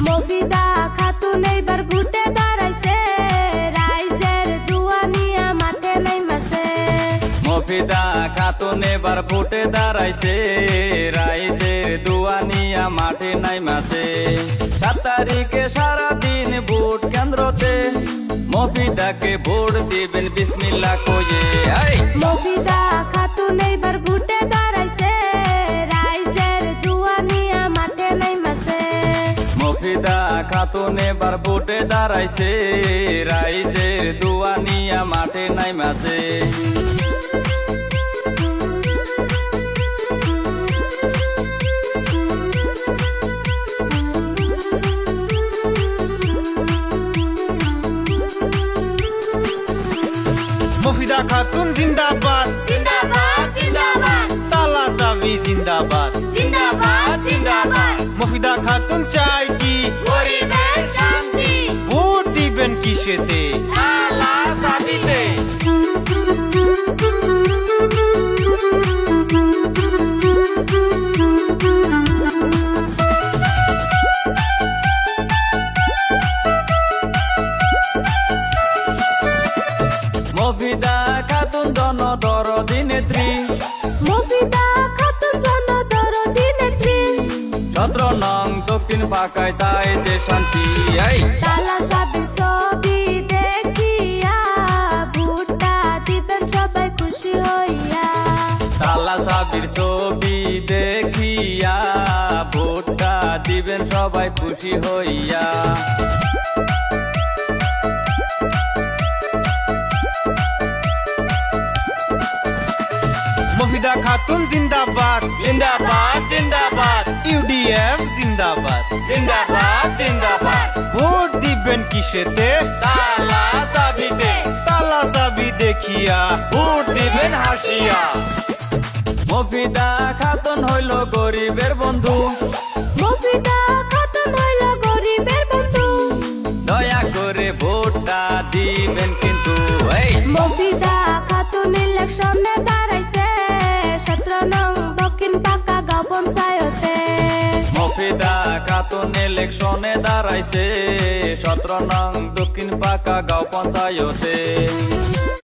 মফিদা খাতুন এইবার ভোটে দাঁড়াইছে, রাইজের দুয়া নিয়া মাঠে নাইমাছে। মফিদা খাতুন এবার ভোটে দাঁড়াইছে, রাইজের দুয়া নিয়া মাঠে নাইমাছে। 7 তারিখে সারাদিন ভোট কেন্দ্রতে, মফিদাকে ভোট দিবেন বিসমিল্লাহ কইয়ে। মফিদা খাতুন এইবার ভোটে দাঁড়াইছে, রাইজের দুয়া নিয়া মাঠে নাইমাছে। মফিদা খাতুন এবার ভোটে দাঁড়াইছে, রাইজের দুয়া নিয়া মাঠে নাইমাছে। মফিদা খাতুন জিন্দাবাদ জিন্দাবাদ জিন্দাবাদ, তালা চাবি জিন্দাবাদ জিন্দাবাদ জিন্দাবাদ। মফিদা খাতুন চাই কি গরিবের শান্তি, ভোট দিবেন কিসেতে তালা চাবিতে। মফিদা খাতুন জনদরদি নেত্রী, মফিদা খাতুন জনদরদি নেত্রী। 17 নং দক্ষিণ পাকায় তাই যে শান্তি। তালা চাবির ছবি দেখিয়া ভোটটা দিবেন সবাই খুশি হইয়া। তালা চাবির ছবি দেখিয়া ভোটটা দিবেন সবাই খুশি হইয়া। মফিদা খাতুন জিন্দাবাদ জিন্দাবাদ জিন্দাবাদ ইউডিএফ জিন্দাবাদ জিন্দাবাদ জিন্দাবাদ। ভোট দিবেন কিসেতে তালা চাবিতে, তালা চাবি দেখিয়া ভোট দিবেন হাসিয়া। মফিদা খাতুন হইল গরিবের বন্ধু, মফিদা খাতুন হইল গরিবের বন্ধু। দয়া করে ভোটটা দিবেন কিন্তু। মফিদা খাতুন ইলেকশনে দাঁড়াইছে, 17 নং দক্ষিণ পাকা গাঁও পঞ্চায়েতে। মফিদা খাতুন ইলেকশনে দাঁড়াইছে, 17 নং দক্ষিণ পাকা গাঁও পঞ্চায়েতে।